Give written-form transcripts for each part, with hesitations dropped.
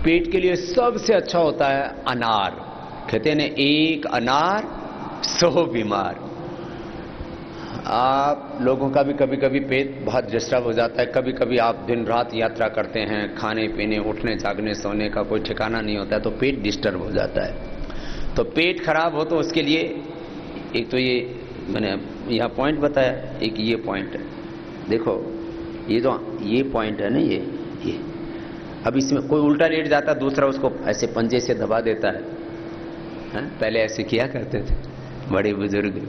पेट के लिए सबसे अच्छा होता है अनार। कहते हैं ना, एक अनार 100 बीमार। आप लोगों का भी कभी कभी पेट बहुत डिस्टर्ब हो जाता है, कभी कभी आप दिन रात यात्रा करते हैं, खाने पीने उठने जागने सोने का कोई ठिकाना नहीं होता है, तो पेट डिस्टर्ब हो जाता है। तो पेट खराब हो तो उसके लिए एक तो ये मैंने यहाँ पॉइंट बताया, एक ये पॉइंट है। देखो ये पॉइंट है ना, ये अब इसमें कोई उल्टा लेट जाता है, दूसरा उसको ऐसे पंजे से दबा देता है। पहले ऐसे किया करते थे बड़े बुजुर्ग,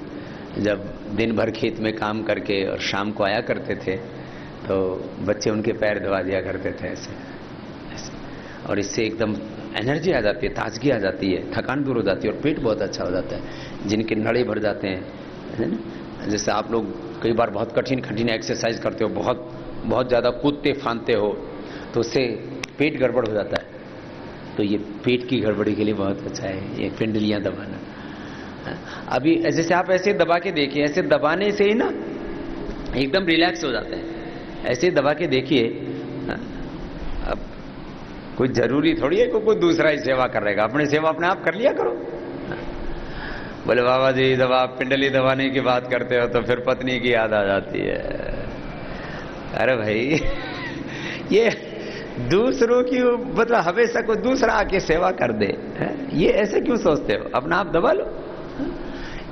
जब दिन भर खेत में काम करके और शाम को आया करते थे तो बच्चे उनके पैर दबा दिया करते थे ऐसे। और इससे एकदम एनर्जी आ जाती है, ताजगी आ जाती है, थकान दूर हो जाती है और पेट बहुत अच्छा हो जाता है। जिनके नड़े भर जाते हैं, है ना, जैसे आप लोग कई बार बहुत कठिन एक्सरसाइज करते हो, बहुत ज़्यादा कूदते फांदते हो, तो उससे पेट गड़बड़ हो जाता है। तो ये पेट की गड़बड़ी के लिए बहुत अच्छा है ये पिंडलियाँ दबाना। अभी जैसे आप ऐसे दबा के देखिए, ऐसे दबाने से ही ना एकदम रिलैक्स हो जाते हैं। ऐसे दबा के देखिए। अब कोई जरूरी थोड़ी है कोई दूसरा ही सेवा कर रहेगा, अपनी सेवा अपने आप कर लिया करो। बोले बाबा जी जब आप पिंडली दबाने की बात करते हो तो फिर पत्नी की याद आ जाती है। अरे भाई ये दूसरों की मतलब हमेशा कोई दूसरा आके सेवा कर दे, ये ऐसे क्यों सोचते हो? अपना आप दबा लो।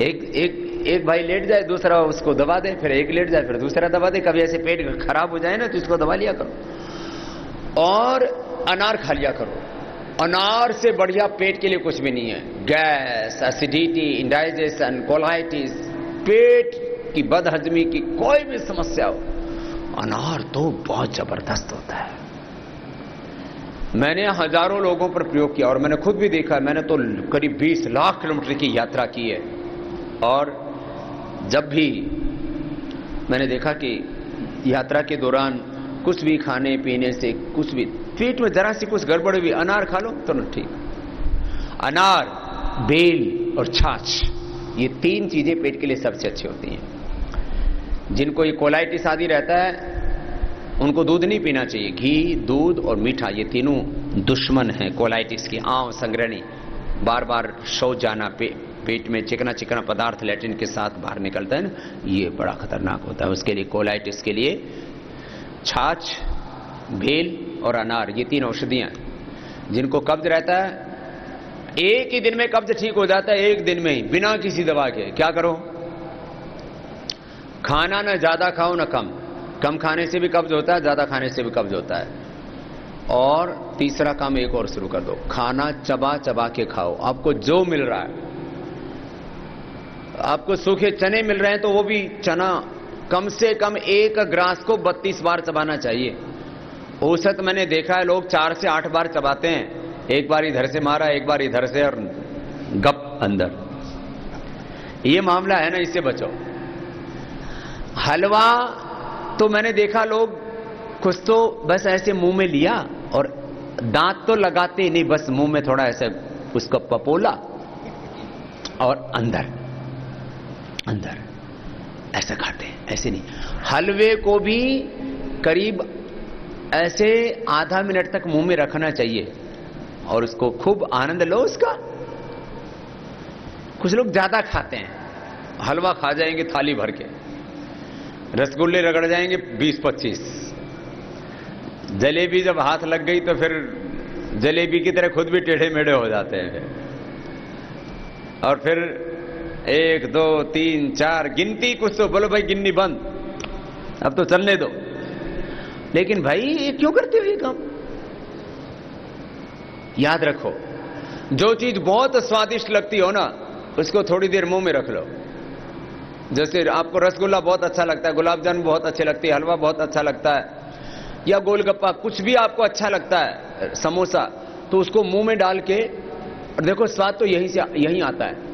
एक भाई लेट जाए, दूसरा उसको दबा दे, फिर एक लेट जाए, फिर दूसरा दबा दे। कभी ऐसे पेट खराब हो जाए ना तो इसको दबा लिया करो। और अनार खा लिया करो। अनार से बढ़िया पेट के लिए कुछ भी नहीं है। गैस, एसिडिटी, इंडाइजेशन, कोलाइटिस, पेट की बदहजमी की कोई भी समस्या हो, अनार तो बहुत जबरदस्त होता है। मैंने हजारों लोगों पर प्रयोग किया और मैंने खुद भी देखा। मैंने तो करीब 20 लाख किलोमीटर की यात्रा की है और जब भी मैंने देखा कि यात्रा के दौरान कुछ भी खाने पीने से कुछ भी पेट में जरा सी कुछ गड़बड़ भी, अनार खा लो तो ना ठीक। अनार, बेल और छाछ, ये 3 चीजें पेट के लिए सबसे अच्छी होती हैं। जिनको ये कोलाइटिस आदि रहता है उनको दूध नहीं पीना चाहिए। घी, दूध और मीठा, ये तीनों दुश्मन हैं कोलाइटिस की। आंव संग्रहणी, बार बार शौच जाना, पेट में चिकना चिकना पदार्थ लैट्रिन के साथ बाहर निकलता है ना, ये बड़ा खतरनाक होता है। उसके लिए कोलाइटिस के लिए छाछ, बेल और अनार, ये 3 औषधियां। जिनको कब्ज रहता है, एक ही दिन में कब्ज ठीक हो जाता है, एक दिन में ही, बिना किसी दवा के। क्या करो? खाना ना ज्यादा खाओ ना कम खाने से भी कब्ज होता है, ज्यादा खाने से भी कब्ज होता है। और तीसरा काम एक और शुरू कर दो, खाना चबा चबा के खाओ। आपको जो मिल रहा है, आपको सूखे चने मिल रहे हैं तो वो भी चना कम से कम 1 ग्रास को 32 बार चबाना चाहिए। औसत मैंने देखा है लोग 4 से 8 बार चबाते हैं। एक बार इधर से मारा, एक बार इधर से, और गप अंदर। ये मामला है ना, इससे बचो। हलवा तो मैंने देखा लोग कुछ तो बस ऐसे मुंह में लिया और दांत तो लगाते नहीं, बस मुंह में थोड़ा ऐसे उसका पपोला और अंदर ऐसा खाते हैं। ऐसे नहीं, हलवे को भी करीब ऐसे आधा मिनट तक मुंह में रखना चाहिए और उसको खूब आनंद लो उसका। कुछ लोग ज्यादा खाते हैं, हलवा खा जाएंगे थाली भर के, रसगुल्ले रगड़ जाएंगे 20-25, जलेबी जब हाथ लग गई तो फिर जलेबी की तरह खुद भी टेढ़े मेढ़े हो जाते हैं। और फिर 1 2 3 4 गिनती कुछ तो बोलो भाई, गिननी बंद, अब तो चलने दो। लेकिन भाई ये क्यों करते हो ये काम? याद रखो, जो चीज बहुत स्वादिष्ट लगती हो ना, उसको थोड़ी देर मुंह में रख लो। जैसे आपको रसगुल्ला बहुत अच्छा लगता है, गुलाब जामुन बहुत अच्छे लगती है, हलवा बहुत अच्छा लगता है, या गोलगप्पा, कुछ भी आपको अच्छा लगता है, समोसा, तो उसको मुंह में डाल के, और देखो स्वाद तो यहीं आता है।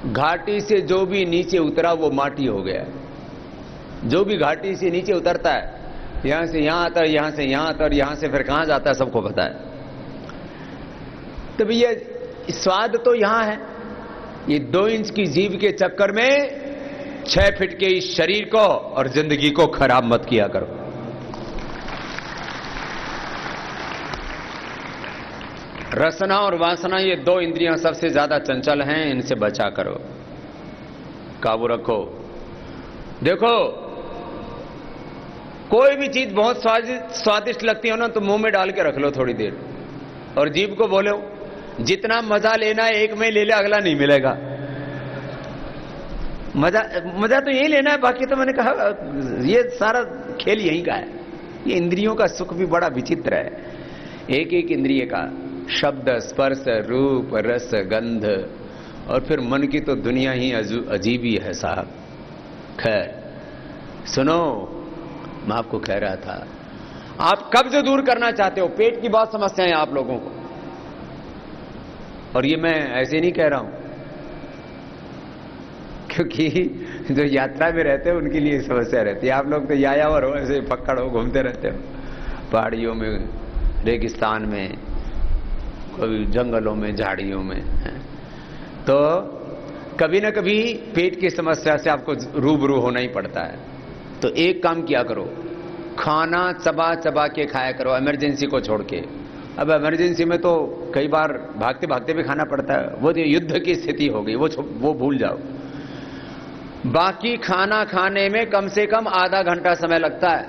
घाटी से जो भी नीचे उतरा वो माटी हो गया। जो भी घाटी से नीचे उतरता है, यहां से यहां आता है, यहां से यहां आता है, और यहां से फिर कहां जाता है सबको पता है। तो भैया स्वाद तो यहां है। ये 2 इंच की जीभ के चक्कर में 6 फीट के इस शरीर को और जिंदगी को खराब मत किया करो। रसना और वासना, ये दो इंद्रियां सबसे ज्यादा चंचल हैं, इनसे बचा करो, काबू रखो। देखो, कोई भी चीज बहुत स्वादिष्ट लगती हो ना, तो मुंह में डाल के रख लो थोड़ी देर, और जीभ को बोलो जितना मजा लेना है एक में ले ले, अगला नहीं मिलेगा। मजा तो यही लेना है, बाकी तो मैंने कहा ये सारा खेल यही का है। ये इंद्रियों का सुख भी बड़ा विचित्र है। एक एक इंद्रिय का शब्द, स्पर्श, रूप, रस, गंध, और फिर मन की तो दुनिया ही अजीब ही है साहब। खैर सुनो, मैं आपको कह रहा था, आप कब्ज दूर करना चाहते हो, पेट की बहुत समस्या है आप लोगों को, और ये मैं ऐसे नहीं कह रहा हूं, क्योंकि जो यात्रा में रहते हो उनके लिए समस्या रहती है। आप लोग तो यायावर हो, ऐसे पकड़ हो, घूमते रहते हो पहाड़ियों में, रेगिस्तान में, कभी जंगलों में, झाड़ियों में, तो कभी ना कभी पेट की समस्या से आपको रूबरू होना ही पड़ता है। तो एक काम किया करो, खाना चबा चबा के खाया करो, इमरजेंसी को छोड़ के। अब इमरजेंसी में तो कई बार भागते भागते भी खाना पड़ता है, वो तो युद्ध की स्थिति हो गई, वो भूल जाओ। बाकी खाना खाने में कम से कम आधा घंटा समय लगता है,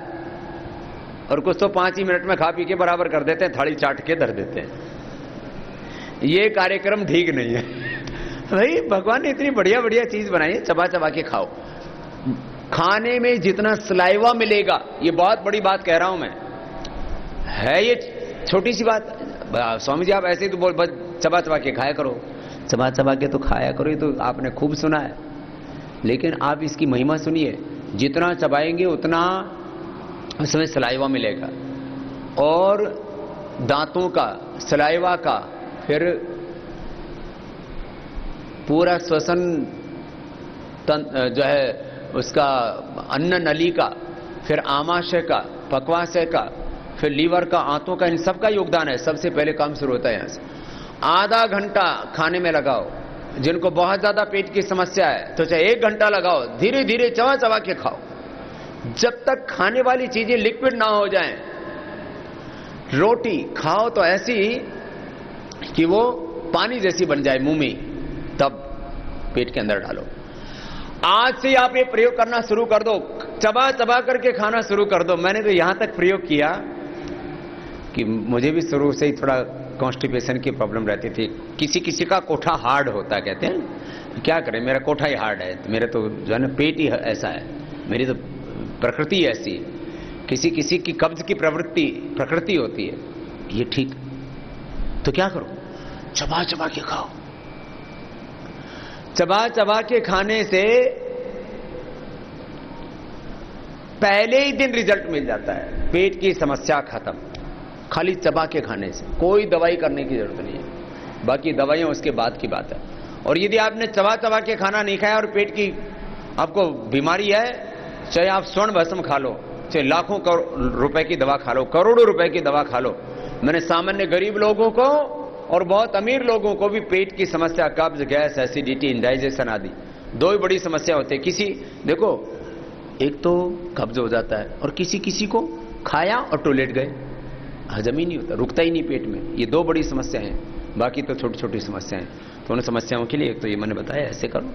और कुछ तो 5 ही मिनट में खा पी के बराबर कर देते हैं, थाली चाट के धर देते हैं। ये कार्यक्रम ठीक नहीं है भाई। भगवान ने इतनी बढ़िया बढ़िया चीज बनाई है, चबा चबा के खाओ। खाने में जितना सलाइवा मिलेगा, ये बहुत बड़ी बात कह रहा हूं मैं, है ये छोटी सी बात। स्वामी जी आप ऐसे ही तो बोल, बस चबा चबा के खाया करो, चबा चबा के तो खाया करो, ये तो आपने खूब सुना है, लेकिन आप इसकी महिमा सुनिए। जितना चबाएंगे उतना उसमें सलाइवा मिलेगा, और दांतों का, सलाइवा का, फिर पूरा श्वसन जो है उसका, अन्न नली का, फिर आमाशय का, पक्वाशय का, फिर लीवर का, आंतों का, इन सब का योगदान है। सबसे पहले काम शुरू होता है यहां से। आधा घंटा खाने में लगाओ। जिनको बहुत ज्यादा पेट की समस्या है तो चाहे 1 घंटा लगाओ, धीरे धीरे चबा चबा के खाओ, जब तक खाने वाली चीजें लिक्विड ना हो जाएं। रोटी खाओ तो ऐसी कि वो पानी जैसी बन जाए मुंह में, तब पेट के अंदर डालो। आज से आप ये प्रयोग करना शुरू कर दो, चबा चबा करके खाना शुरू कर दो। मैंने तो यहां तक प्रयोग किया कि मुझे भी शुरू से ही थोड़ा कॉन्स्टिपेशन की प्रॉब्लम रहती थी। किसी किसी का कोठा हार्ड होता है, कहते हैं, क्या करें, मेरा कोठा ही हार्ड है, मेरा तो जो है ना पेट ही ऐसा है, मेरी तो प्रकृति ऐसी है। किसी किसी की कब्ज की प्रकृति होती है, ये ठीक। तो क्या करो, चबा चबा के खाओ। चबा चबा के खाने से पहले ही दिन रिजल्ट मिल जाता है, पेट की समस्या खत्म, खाली चबा के खाने से। कोई दवाई करने की जरूरत नहीं है, बाकी दवाइयां उसके बाद की बात है। और यदि आपने चबा चबा के खाना नहीं खाया और पेट की आपको बीमारी है, चाहे आप स्वर्ण भस्म खा लो, चाहे लाखों रुपए की दवा खा लो, करोड़ों रुपए की दवा खा लो। मैंने सामान्य गरीब लोगों को और बहुत अमीर लोगों को भी पेट की समस्या, कब्ज, गैस, एसिडिटी, इंडाइजेशन आदि 2 ही बड़ी समस्या होती है। किसी देखो, एक तो कब्ज हो जाता है, और किसी किसी को खाया और टॉयलेट गए, हजम ही नहीं होता, रुकता ही नहीं पेट में। ये 2 बड़ी समस्याएं हैं, बाकी तो छोटी छोटी समस्याएं। तो उन समस्याओं के लिए एक तो ये मैंने बताया ऐसे करो,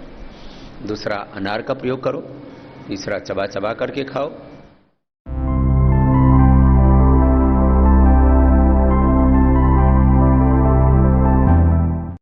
दूसरा अनार का प्रयोग करो, तीसरा चबा चबा करके खाओ,